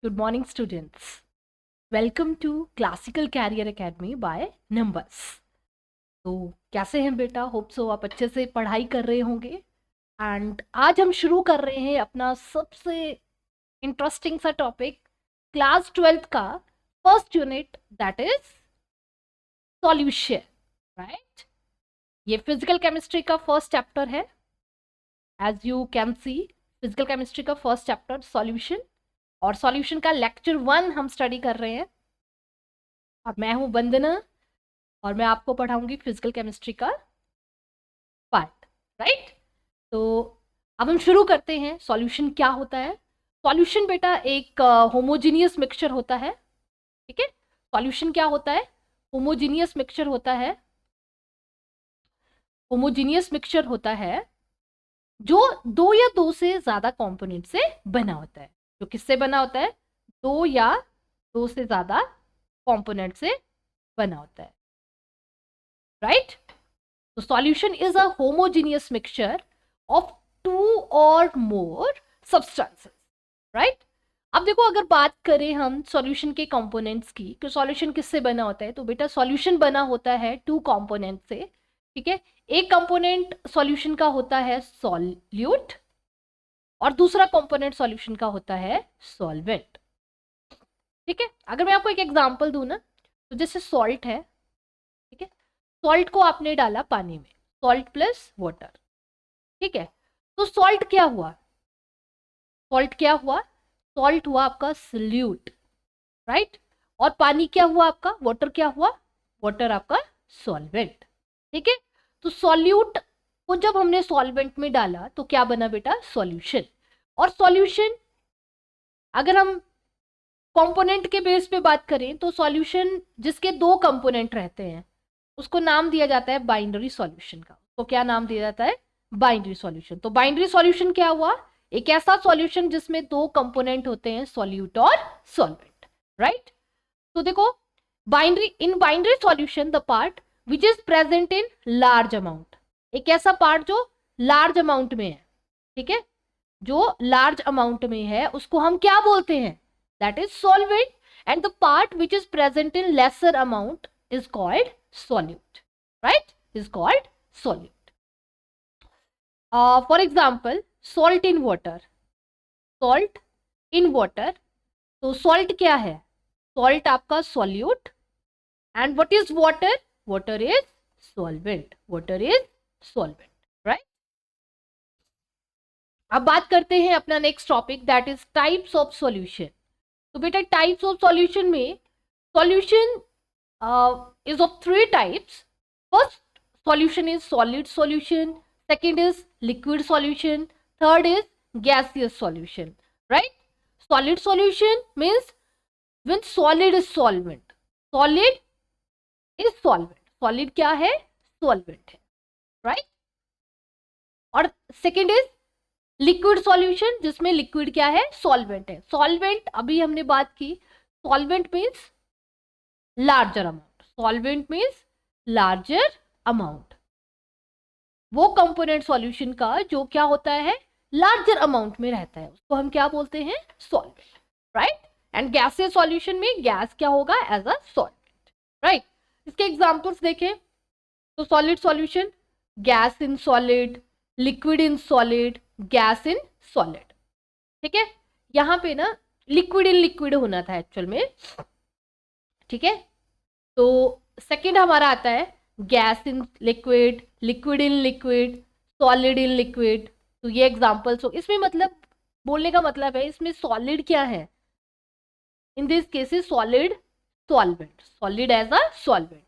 Good morning, students. Welcome to Classical Career Academy by Numbers. तो कैसे हैं बेटा? होप सो आप अच्छे से पढ़ाई कर रहे होंगे। एंड आज हम शुरू कर रहे हैं अपना सबसे इंटरेस्टिंग सा टॉपिक, क्लास 12th का first unit, that is solution. Right, ये फिजिकल केमिस्ट्री का फर्स्ट चैप्टर है। As you can see, physical chemistry का फर्स्ट चैप्टर सॉल्यूशन, और सॉल्यूशन का लेक्चर 1 हम स्टडी कर रहे हैं। और मैं हूं वंदना, और मैं आपको पढ़ाऊंगी फिजिकल केमिस्ट्री का पार्ट। राइट, तो अब हम शुरू करते हैं। सॉल्यूशन क्या होता है? सॉल्यूशन बेटा एक होमोजीनियस मिक्सचर होता है। ठीक है, सॉल्यूशन क्या होता है? होमोजीनियस मिक्सचर होता है। होमोजीनियस मिक्सचर होता है जो दो या दो से ज्यादा कंपोनेंट से बना होता है। जो किससे बना होता है? दो या दो से ज्यादा कंपोनेंट से बना होता है। राइट, तो solution is a homogeneous mixture of two or more substances. Right, अब देखो, अगर बात करें हम सॉल्यूशन के कंपोनेंट्स की कि सॉल्यूशन किससे बना होता है, तो बेटा सॉल्यूशन बना होता है टू कंपोनेंट से। ठीक है, एक कंपोनेंट सॉल्यूशन का होता है सॉल्यूट, और दूसरा कंपोनेंट सॉल्यूशन का होता है सॉल्वेंट। ठीक है, अगर मैं आपको एक एग्जांपल दूं ना, तो जैसे सॉल्ट है। ठीक है, सॉल्ट को आपने डाला पानी में, सॉल्ट प्लस वाटर। ठीक है, तो सॉल्ट क्या हुआ? सॉल्ट क्या हुआ? सॉल्ट हुआ आपका सल्यूट। राइट, और पानी क्या हुआ आपका? वाटर क्या हुआ? वाटर आपका सॉल्वेंट। ठीक है, तो सॉल्यूट को जब हमने सॉल्वेंट में डाला तो क्या बना बेटा? सॉल्यूशन। और सॉल्यूशन, अगर हम कंपोनेंट के बेस पे बात करें तो सॉल्यूशन जिसके दो कंपोनेंट रहते हैं उसको नाम दिया जाता है बाइनरी सॉल्यूशन का। तो क्या नाम दिया जाता है? Binary solution. तो बाइनरी सॉल्यूशन क्या हुआ? एक ऐसा सॉल्यूशन जिसमें दो कंपोनेंट होते हैं, सॉल्यूट और सॉल्वेंट। राइट, तो देखो, binary solution the part which is present in large amount. एक ऐसा पार्ट जो लार्ज अमाउंट में है। ठीक है, जो लार्ज अमाउंट में है उसको हम क्या बोलते हैं? That is solvent. And the part which is present in lesser amount is called solute. Right, is called solute. For example, salt in water. Salt in water, तो salt क्या है? Salt आपका solute, and what is water? Water is solvent. Water is solvent. Right, अब बात करते हैं अपना next topic, that is types of solution. तो बेटा टाइप्स ऑफ सॉल्यूशन में, solution is of three types. First solution is solid solution, second is liquid solution, third is gaseous solution. Right, solid solution means when solid is solvent. Solid is solvent. Solid क्या है? Solvent है। Right, और second is liquid solution, जिसमें liquid क्या है? Solvent है। Solvent अभी हमने बात की, solvent means larger amount. Solvent means larger amount, वो कंपोनेंट सॉल्यूशन का जो क्या होता है? लार्जर अमाउंट में रहता है, उसको हम क्या बोलते हैं? Solvent. Right, and gaseous solution में गैस क्या होगा? As a solvent. राइट, इसके एग्जांपल्स देखें तो solid solution, gas in solid, liquid in solid, gas in solid. ठीक है, यहां पे ना लिक्विड इन लिक्विड होना था एक्चुअल में। ठीक है, तो सेकंड हमारा आता है gas in liquid, liquid in liquid, solid in liquid. तो ये एग्जांपल्स हो, इसमें मतलब बोलने का मतलब है इसमें सॉलिड क्या है? In this cases solid solvent, solid as a solvent,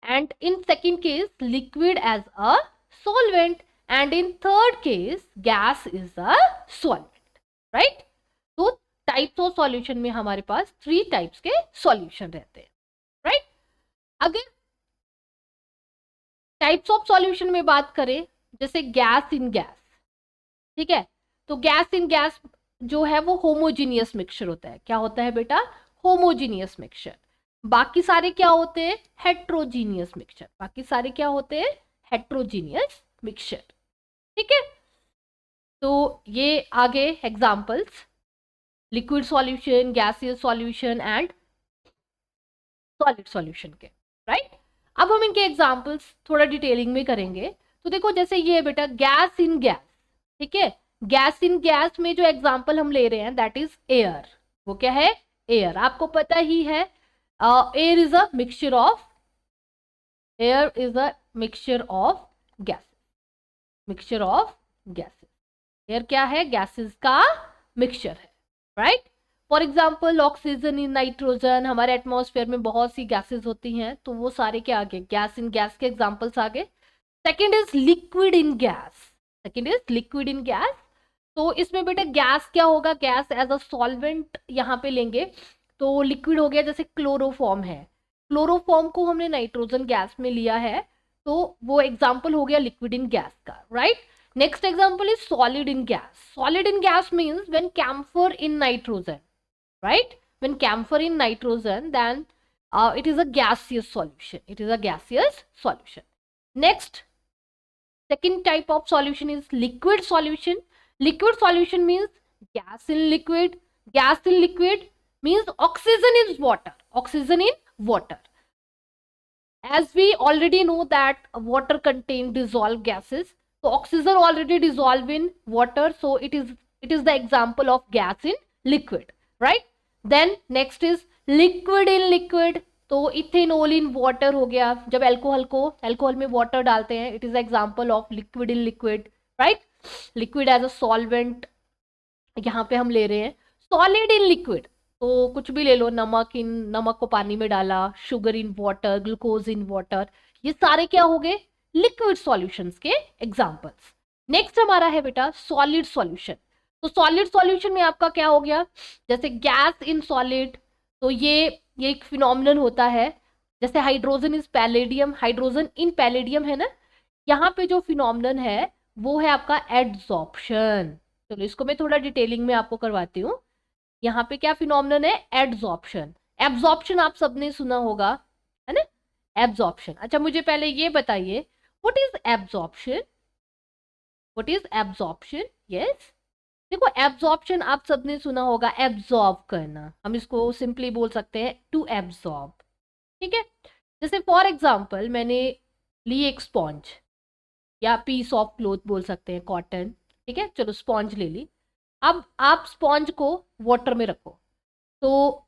and in second case liquid as a solvent, and in third case gas is a solvent. right, तो टाइप्स ऑफ सॉल्यूशन में हमारे पास 3 टाइप्स के solution रहते हैं। Right, अगर types of solution में बात करें, जैसे गैस इन गैस। ठीक है, तो गैस इन गैस जो है वो होमोजीनियस मिक्सचर होता है। क्या होता है बेटा? Homogeneous mixture. बाकी सारे क्या होते हैं? Heterogeneous mixture. बाकी सारे क्या होते हैं? Heterogeneous mixture. ठीक है, तो ये आगे examples, liquid solution, gaseous solution and solid solution के, राइट। अब हम इनके एग्जांपल्स थोड़ा डिटेलिंग में करेंगे। तो देखो जैसे ये है बेटा गैस इन गैस, ठीक है। गैस इन गैस में जो एग्जांपल हम ले रहे हैं दैट इज एयर। वो क्या है? एयर। आपको पता ही है air is a mixture of, air is a mixture of gases, mixture of gases. Air क्या है? गैसेस का मिक्सचर है, right. For example oxygen in nitrogen, हमारे एटमॉस्फेयर में बहुत सी गैसेस होती हैं, तो वो सारे क्या आ गए? गैस इन गैस के एग्जाम्पल्स आ गए। Second is liquid in gas, second is liquid in gas. तो इसमें बेटा गैस क्या होगा? गैस एज अ सॉल्वेंट यहाँ पे लेंगे, तो लिक्विड हो गया। जैसे क्लोरोफॉर्म है, क्लोरोफॉर्म को हमने नाइट्रोजन गैस में लिया है, तो वो एग्जाम्पल हो गया लिक्विड इन गैस का, right. Next example is solid in gas. Solid in gas means when camphor in nitrogen, right? When camphor in nitrogen, then it is a gaseous solution. It is a gaseous solution. Next, second type of solution is liquid solution. Liquid solution means gas in liquid. Gas in liquid means oxygen in water. Oxygen in water. As we already know that water contains dissolved gases, so oxygen already dissolved in water, so it is the example of gas in liquid, right? Then next is liquid in liquid. तो ethanol in water हो गया, जब alcohol में water डालते हैं, it is example of liquid in liquid, right. Liquid as a solvent यहाँ पे हम ले रहे हैं। सॉलिड इन लिक्विड, तो कुछ भी ले लो, नमक को पानी में डाला, sugar in water, glucose in water, ये सारे क्या हो गए? लिक्विड सॉल्यूशंस के एग्जांपल्स। नेक्स्ट हमारा है बेटा सॉलिड सॉल्यूशन। तो सॉलिड सॉल्यूशन में आपका क्या हो गया? जैसे गैस इन सॉलिड, तो ये एक फिनोमिनन होता है। जैसे hydrogen is palladium, hydrogen in palladium है ना, यहाँ पे जो फिनोमिनन है वो है आपका एडजॉर्प्शन। चलो इसको मैं थोड़ा डिटेलिंग में आपको करवाती हूँ। यहाँ पे क्या फिनोमिनन है? एडजॉर्प्शन। एब्जॉर्प्शन आप सबने सुना होगा, है ना, एब्जॉर्प्शन। अच्छा मुझे पहले ये बताइए, what is absorption? What is absorption? Yes, देखो एब्जॉर्प्शन आप सबने सुना होगा, एब्जॉर्ब करना। हम इसको सिंपली बोल सकते हैं टू एब्जॉर्ब, ठीक है। जैसे फॉर एग्जाम्पल मैंने ली एक स्पॉन्ज, या पीस ऑफ क्लोथ बोल सकते हैं, कॉटन, ठीक है। चलो स्पॉन्ज ले ली। अब आप स्पॉन्ज को वाटर में रखो, तो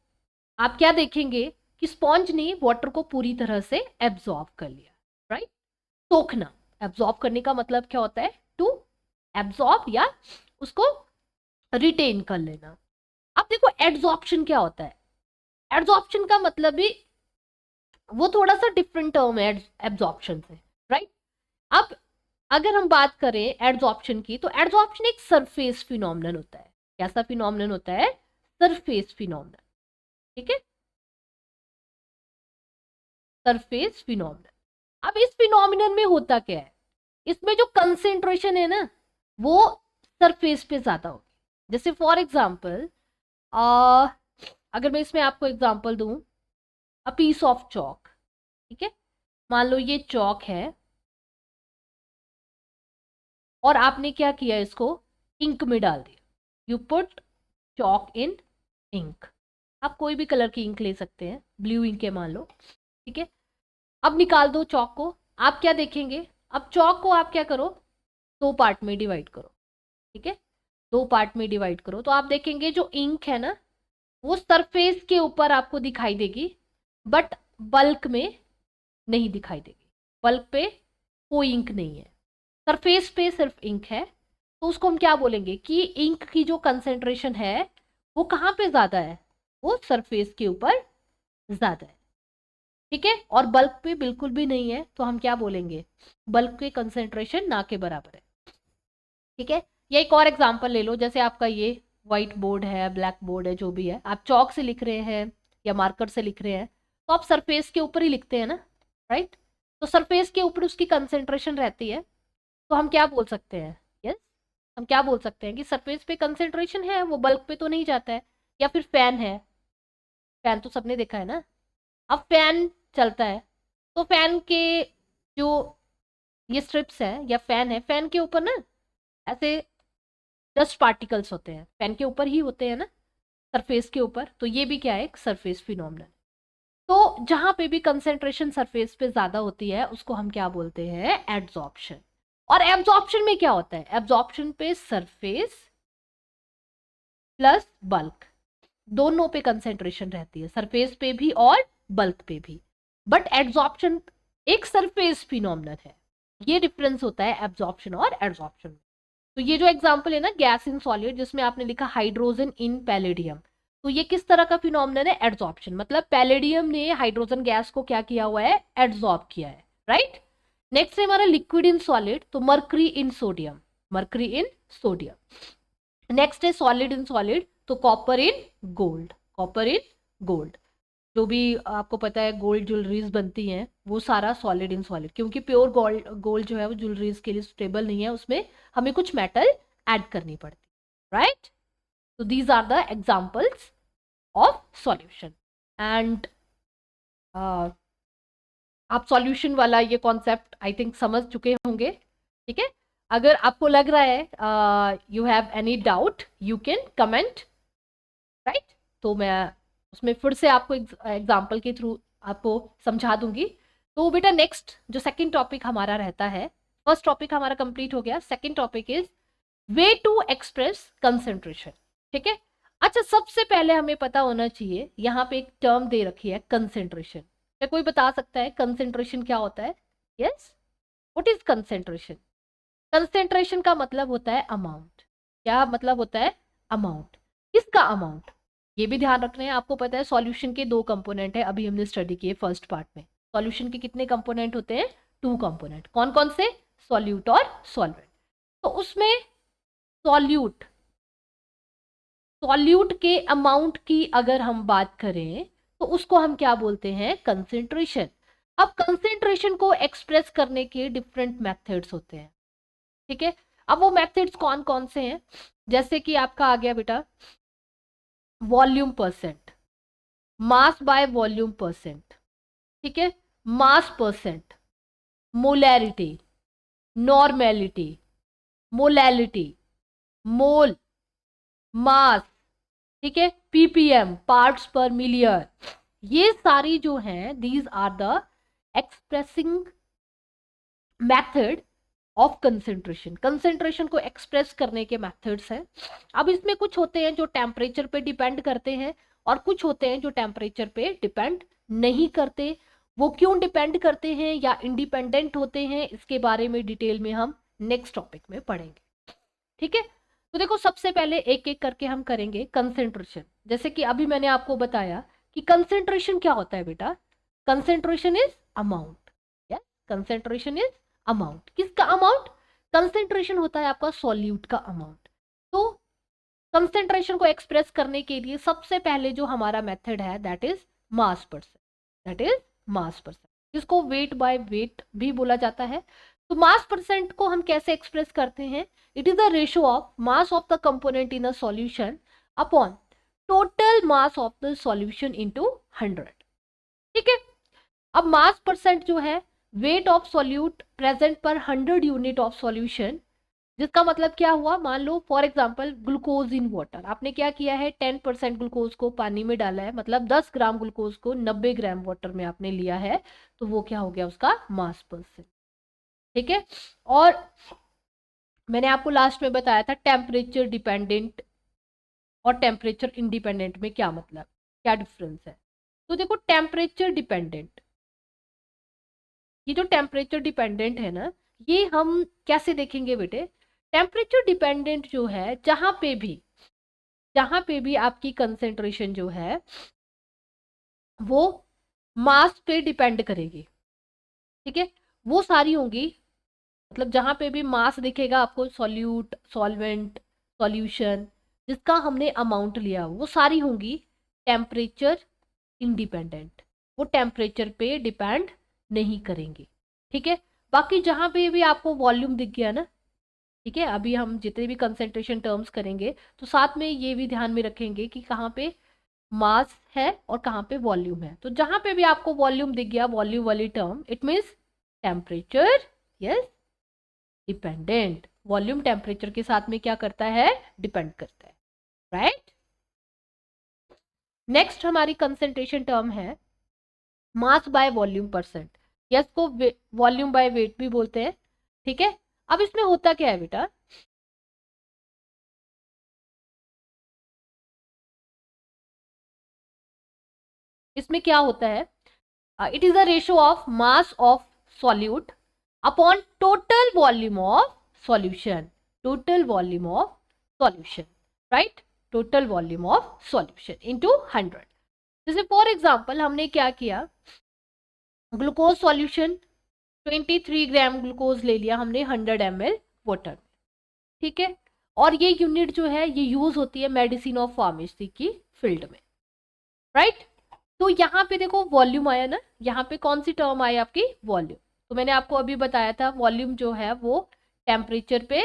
आप क्या देखेंगे कि स्पॉन्ज ने वाटर को पूरी तरह से एब्जॉर्ब कर लिया, राइट। सोखना, एब्जॉर्ब करने का मतलब क्या होता है? टू एब्जॉर्ब, या उसको रिटेन कर लेना। अब देखो एड्जॉर्प्शन क्या होता है? एड्जॉर्प्शन का मतलब भी वो थोड़ा सा डिफरेंट टर्म है एब्जॉर्प्शन से, राइट। अब अगर हम बात करें एड्जॉर्प्शन की, तो एड्जॉर्प्शन एक सरफेस फिनोमिनन होता है। कैसा फिनोमिनन होता है? सरफेस फिनोमिनन, ठीक है, सरफेस फिनोमिनन। अब इस फिनोमिनन में होता क्या है? इसमें जो कंसेंट्रेशन है ना, वो सरफेस पे ज्यादा होगी। जैसे फॉर एग्जाम्पल अगर मैं इसमें आपको एग्जाम्पल दूं, अ पीस ऑफ चॉक, ठीक है, मान लो ये चॉक है और आपने क्या किया, इसको इंक में डाल दिया। You put chalk in ink. आप कोई भी कलर की इंक ले सकते हैं, ब्लू इंक है मान लो, ठीक है। अब निकाल दो चॉक को। आप क्या देखेंगे? अब चॉक को आप क्या करो, दो पार्ट में डिवाइड करो, ठीक है, दो पार्ट में डिवाइड करो, तो आप देखेंगे जो इंक है ना, वो सरफेस के ऊपर आपको दिखाई देगी, बट बल्क में नहीं दिखाई देगी। बल्क पे कोई इंक नहीं है, सरफेस पे सिर्फ इंक है। तो उसको हम क्या बोलेंगे कि इंक की जो कंसेंट्रेशन है वो कहाँ पे ज्यादा है? वो सरफेस के ऊपर ज्यादा है, ठीक है। और बल्क पे बिल्कुल भी नहीं है, तो हम क्या बोलेंगे? बल्क के कंसेंट्रेशन ना के बराबर है, ठीक है। या एक और एग्जांपल ले लो, जैसे आपका ये व्हाइट बोर्ड है, ब्लैक बोर्ड है, जो भी है, आप चौक से लिख रहे हैं या मार्कर से लिख रहे हैं, तो आप सरफेस के ऊपर ही लिखते हैं ना, राइट। तो सरफेस के ऊपर उसकी कंसेंट्रेशन रहती है, तो हम क्या बोल सकते हैं? यस, हम क्या बोल सकते हैं कि सरफेस पे कंसेंट्रेशन है, वो बल्क पे तो नहीं जाता है। या फिर फैन है, फैन तो सबने देखा है ना। अब फैन चलता है, तो फैन के जो ये स्ट्रिप्स है या फैन है, फैन के ऊपर ना ऐसे डस्ट पार्टिकल्स होते हैं, फैन के ऊपर ही होते हैं ना, सरफेस के ऊपर, तो ये भी क्या है, एक सरफेस फिनोमेनन। तो जहां पे भी कंसेंट्रेशन सरफेस पे ज्यादा होती है उसको हम क्या बोलते हैं, एब्जॉर्प्शन। और एब्जॉर्प्शन में क्या होता है, एब्जॉर्प्शन पे सरफेस प्लस बल्क दोनों पे कंसेंट्रेशन रहती है, सरफेस पे भी और बल्क पे भी। बट एब्जॉर्प्शन एक सरफेस फिनोमेनन है, ये डिफरेंस होता है एब्जॉर्प्शन और एब्जॉर्प्शन में। तो ये जो एग्जांपल है ना, गैस इन सॉलिड, जिसमें आपने लिखा हाइड्रोजन इन पैलेडियम, तो ये किस तरह का फिनोमेनन है, एब्जॉर्प्शन। मतलब पैलेडियम ने हाइड्रोजन गैस को क्या किया हुआ है, एब्जॉर्ब किया है, राइट। नेक्स्ट है हमारा लिक्विड इन सॉलिड, तो मर्करी इन सोडियम, मर्करी इन सोडियम। नेक्स्ट है सॉलिड इन सॉलिड, तो copper in gold, copper in gold. जो भी आपको पता है गोल्ड ज्वेलरीज बनती हैं वो सारा सॉलिड इन सॉलिड, क्योंकि प्योर गोल्ड गोल्ड जो है वो ज्वेलरीज के लिए सुटेबल नहीं है, उसमें हमें कुछ मेटल ऐड करनी पड़ती, राइट। तो these are the examples of solution. And आप सॉल्यूशन वाला ये कॉन्सेप्ट आई थिंक समझ चुके होंगे, ठीक है। अगर आपको लग रहा है you have any doubt you can comment, right. तो मैं उसमें फिर से आपको एग्जाम्पल के थ्रू आपको समझा दूंगी। तो बेटा नेक्स्ट जो सेकंड टॉपिक हमारा रहता है, फर्स्ट टॉपिक हमारा कंप्लीट हो गया, second topic is way to express concentration, ठीक है। अच्छा, सबसे पहले हमें पता होना चाहिए, यहाँ पे एक टर्म दे रखी है कंसेंट्रेशन। क्या कोई बता सकता है कंसेंट्रेशन क्या होता है? Yes, what is concentration? Concentration का मतलब होता है अमाउंट। क्या मतलब होता है? अमाउंट। किसका अमाउंट? ये भी ध्यान रखना है, आपको पता है सॉल्यूशन के दो कंपोनेंट है, अभी हमने स्टडी किए फर्स्ट पार्ट में। सॉल्यूशन के कितने कंपोनेंट होते हैं? Two component. कौन कौन से? सॉल्यूट और सॉल्वेंट। तो उसमें सॉल्यूट सॉल्यूट के अमाउंट की अगर हम बात करें तो उसको हम क्या बोलते हैं? कंसेंट्रेशन। अब कंसेंट्रेशन को एक्सप्रेस करने के डिफरेंट मेथड्स होते हैं, ठीक है। अब वो मेथड्स कौन कौन से हैं? जैसे कि आपका आ गया बेटा volume percent, mass by volume percent, ठीक है, mass percent, molarity, normality, molality, mole, mass, ठीक है, पीपीएम, पार्ट्स पर मिलियन। ये सारी जो हैं these are the expressing method of concentration. Concentration को एक्सप्रेस करने के मेथड्स हैं। अब इसमें कुछ होते हैं जो टेम्परेचर पे डिपेंड करते हैं और कुछ होते हैं जो टेम्परेचर पे डिपेंड नहीं करते। वो क्यों डिपेंड करते हैं या इंडिपेंडेंट होते हैं, इसके बारे में डिटेल में हम नेक्स्ट टॉपिक में पढ़ेंगे, ठीक है। तो देखो सबसे पहले एक एक करके हम करेंगे कंसेंट्रेशन। जैसे कि अभी मैंने आपको बताया कि कंसेंट्रेशन क्या होता है बेटा, concentration is amount. Yes, concentration is amount. किसका अमाउंट? कंसेंट्रेशन होता है आपका सॉल्यूट का अमाउंट। तो कंसेंट्रेशन को एक्सप्रेस करने के लिए सबसे पहले जो हमारा मेथड है that is mass percent, that is mass percent, जिसको वेट बाय वेट भी बोला जाता है। तो मास परसेंट को हम कैसे एक्सप्रेस करते हैं? It is the ratio of mass of the component in a solution upon total mass of the solution into 100, ठीक है। अब मास परसेंट जो है वेट ऑफ सॉल्यूट प्रेजेंट पर 100 यूनिट ऑफ सॉल्यूशन, जिसका मतलब क्या हुआ, मान लो for example glucose in water, आपने क्या किया है 10% ग्लूकोज को पानी में डाला है, मतलब 10 ग्राम ग्लूकोज को 90 ग्राम वाटर में आपने लिया है, तो वो क्या हो गया उसका मास परसेंट, ठीक है। और मैंने आपको लास्ट में बताया था टेम्परेचर डिपेंडेंट और टेम्परेचर इंडिपेंडेंट में क्या मतलब, क्या डिफरेंस है। तो देखो टेम्परेचर डिपेंडेंट, ये जो टेम्परेचर डिपेंडेंट है ना, ये हम कैसे देखेंगे बेटे? टेम्परेचर डिपेंडेंट जो है जहां पे भी आपकी कंसेंट्रेशन जो है वो मास पे डिपेंड करेगी, ठीक है। वो सारी होंगी, मतलब जहां पे भी मास दिखेगा आपको, सॉल्यूट, सॉल्वेंट, सॉल्यूशन, जिसका हमने अमाउंट लिया वो सारी होंगी टेम्परेचर इंडिपेंडेंट, वो टेम्परेचर पे डिपेंड नहीं करेंगी, ठीक है। बाकी जहां पे भी आपको वॉल्यूम दिख गया ना, ठीक है, अभी हम जितने भी कंसेंट्रेशन टर्म्स करेंगे तो साथ में ये भी ध्यान में रखेंगे कि कहाँ पे मास है और कहाँ पे वॉल्यूम है। तो जहां पे भी आपको वॉल्यूम दिख गया, वॉल्यूम वाली term, it means temperature, yes, dependent. Volume temperature के साथ में क्या करता है? डिपेंड करता है, राइट। नेक्स्ट हमारी कंसेंट्रेशन टर्म है मास बाय वॉल्यूम परसेंट, या इसको वॉल्यूम बाय वेट भी बोलते हैं। ठीक है, अब इसमें होता क्या है बेटा, इसमें क्या होता है, it is the ratio of mass of solute upon total volume of solution, total volume of solution, right, total volume of solution into 100। जैसे फॉर एग्जांपल हमने क्या किया, ग्लूकोज सॉल्यूशन 23 ग्राम ग्लूकोज ले लिया हमने 100 ml वाटर, ठीक है, और ये यूनिट जो है ये यूज होती है मेडिसिन ऑफ फार्मेसी की फील्ड में, राइट। तो यहाँ पे देखो वॉल्यूम आया ना, यहाँ पे कौन सी टर्म आई आपकी, वॉल्यूम। तो मैंने आपको अभी बताया था वॉल्यूम जो है वो टेम्परेचर पे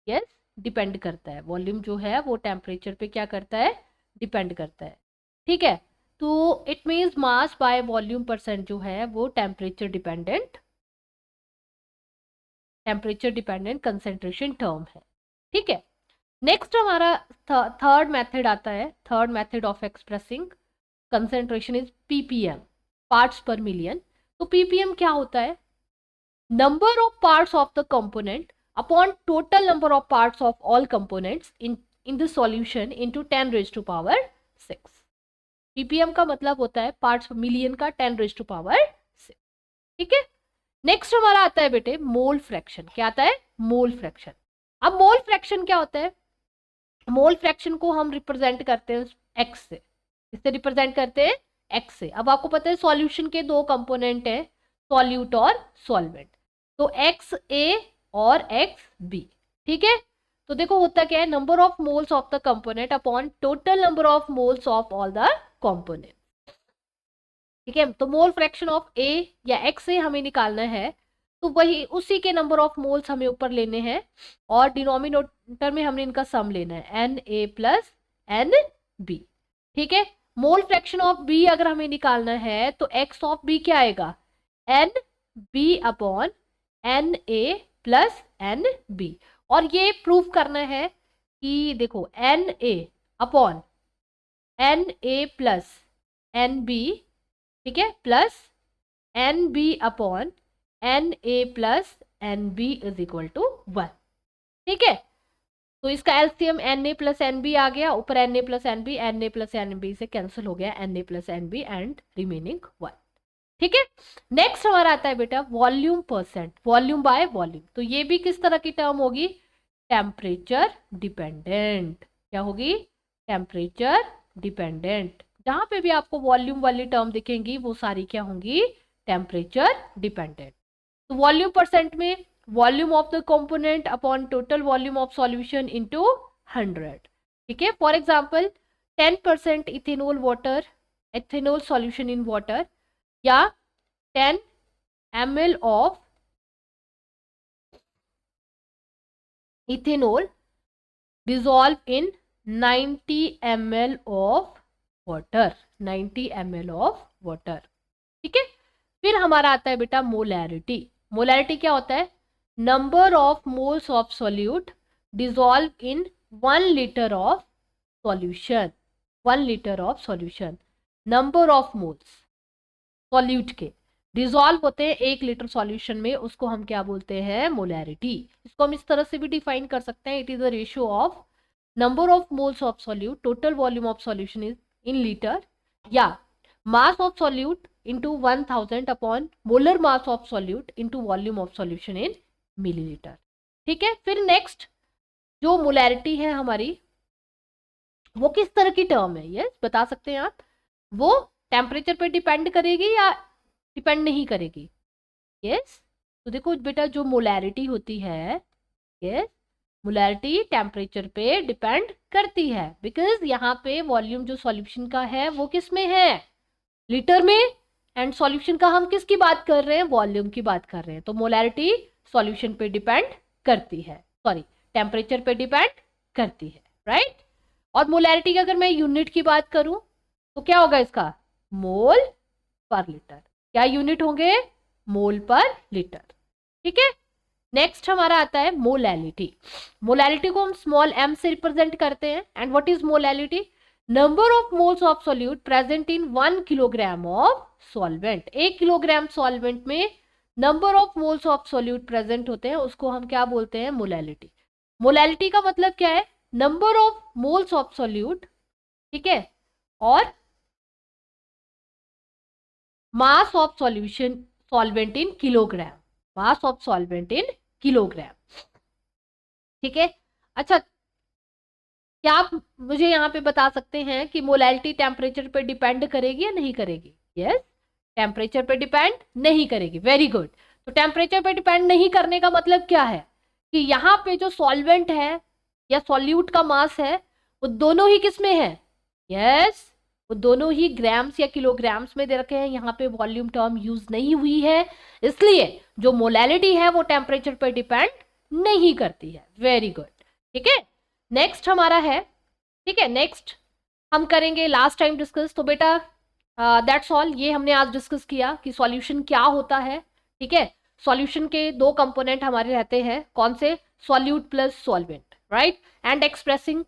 यस डिपेंड करता है, वॉल्यूम जो है वो टेम्परेचर पे क्या करता है, डिपेंड करता है, ठीक है। तो it means mass by volume percent जो है वो टेम्परेचर डिपेंडेंट कंसेंट्रेशन टर्म है, ठीक है। नेक्स्ट हमारा थर्ड मेथड आता है, third method of expressing concentration is ppm, parts पर मिलियन। तो पीपीएम क्या होता है, number of parts of the component upon total number of parts of all components in the solution into 10 raised to power 6। Ppm का मतलब होता है parts million का 10 raised to power 6, ठीक है। नेक्स्ट हमारा आता है बेटे मोल फ्रैक्शन, क्या आता है, मोल फ्रैक्शन। अब मोल फ्रैक्शन क्या होता है, मोल फ्रैक्शन को हम रिप्रेजेंट करते हैं एक्स से, इससे रिप्रेजेंट करते हैं एक्स से। अब आपको पता है सॉल्यूशन के दो कंपोनेंट है, सॉल्यूट और सॉल्वेंट, तो एक्स ए और एक्स बी, ठीक है। तो देखो होता क्या है, number of moles of the component upon total number of moles of all the component, ठीक है। तो मोल फ्रैक्शन ऑफ ए या एक्स ए हमें निकालना है, तो वही उसी के नंबर ऑफ मोल्स हमें ऊपर लेने हैं और डिनोमिनेटर में हमने इनका सम लेना है, N A plus N B, ठीक है। मोल फ्रैक्शन ऑफ बी अगर हमें निकालना है तो एक्स ऑफ बी क्या आएगा, N B upon N A plus N B. और ये प्रूव करना है कि देखो N A upon N A plus N B, ठीक है, plus N B upon N A plus N B is equal to 1, ठीक है। तो इसका LCM N A plus N B आ गया, ऊपर N A plus N B से कैंसिल हो गया N A plus N B and remaining 1, ठीक है। नेक्स्ट हमारा आता है बेटा volume percent, volume by volume. तो ये भी किस तरह की टर्म होगी, टेम्परेचर डिपेंडेंट, क्या होगी, टेम्परेचर डिपेंडेंट। जहां पे भी आपको वॉल्यूम वाली टर्म दिखेंगी वो सारी क्या होंगी, टेम्परेचर डिपेंडेंट। तो वॉल्यूम परसेंट में volume of the component upon total volume of solution into 100, ठीक है। For example 10% ethanol water, ethanol solution in water, या 10 ml of ethanol dissolve in 90 ml of water, 90 ml of water, ठीक है। फिर हमारा आता है बेटा मोलैरिटी। मोलैरिटी क्या होता है, number of moles of solute dissolve in 1 litre of solution, 1 litre of solution, number of moles solute के डिसॉल्व होते हैं 1 लीटर सॉल्यूशन में, उसको हम क्या बोलते हैं, मोलैरिटी। इसको हम इस तरह से भी डिफाइन कर सकते हैं, it is the ratio of number of moles of solute total volume of solution is in litre, या mass of solute into 1000 upon molar mass of solute into volume of solution in millilitre, ठीक है। फिर next जो molarity है हमारी वो किस तरह की टर्म है, यस बता सकते हैं आप, वो टेम्परेचर पे डिपेंड करेगी या डिपेंड नहीं करेगी, यस। तो देखो बेटा जो मोलैरिटी होती है, यस मोलैरिटी टेम्परेचर पे डिपेंड करती है, बिकॉज यहाँ पे वॉल्यूम जो सॉल्यूशन का है वो किस में है, लीटर में, एंड सॉल्यूशन का हम किसकी बात कर रहे हैं, वॉल्यूम की बात कर रहे हैं। तो मोलैरिटी सॉल्यूशन पे डिपेंड करती है, सॉरी टेम्परेचर पे डिपेंड करती है, राइट। और मोलैरिटी की अगर मैं यूनिट की बात करूं तो क्या होगा इसका, मोल पर लीटर, क्या यूनिट होंगे, मोल पर लीटर, ठीक है। नेक्स्ट हमारा आता है मोलैलिटी। मोलैलिटी को हम स्मॉल m से रिप्रेजेंट करते हैं, and what is molality, number of moles of solute present in 1 kilogram of solvent. 1 kilogram solvent में number of moles of solute present होते हैं, उसको हम क्या बोलते हैं? मोलैलिटी। मोलैलिटी का मतलब क्या है? Number of moles of solute, ठीक है, और mass of solution solvent in kilogram, mass of solvent in kilogram, ठीक है। अच्छा, क्या आप मुझे यहाँ पे बता सकते हैं कि मोलैलिटी टेम्परेचर पे डिपेंड करेगी या नहीं करेगी? यस, टेम्परेचर पे डिपेंड नहीं करेगी। Very good. तो टेम्परेचर पे डिपेंड नहीं करने का मतलब क्या है? कि यहाँ पे जो सॉल्वेंट है या सॉल्यूट का मास है, वो दोनों ही किस में है? यस, वो दोनों ही ग्राम्स या किलोग्राम्स में दे रखे हैं, यहाँ पे वॉल्यूम टर्म यूज नहीं हुई है, इसलिए जो मोलैलिटी है वो टेम्परेचर पर डिपेंड नहीं करती है। वेरी गुड, ठीक है। नेक्स्ट हमारा है, ठीक है, नेक्स्ट हम करेंगे लास्ट टाइम डिस्कस। तो बेटा दैट्स ऑल, ये हमने आज डिस्कस किया कि सॉल्यूशन क्या होता है, ठीक है। सॉल्यूशन के दो कंपोनेंट हमारे रहते हैं, कौन से? Solute plus solvent, right. And expressing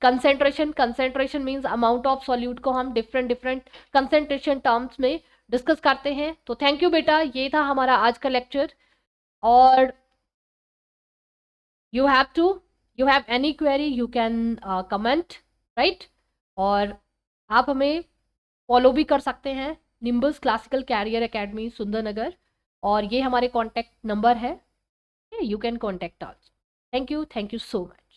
concentration, concentration means amount of solute को हम डिफरेंट डिफरेंट कंसेंट्रेशन टर्म्स में डिस्कस करते हैं। तो थैंक यू बेटा, ये था हमारा आज का लेक्चर। और you have any query, you can comment, right? और आप हमें फॉलो भी कर सकते हैं, Nimbus classical career academy Sundarnagar, और ये हमारे कॉन्टैक्ट नंबर है, you can contact us. Thank you so much.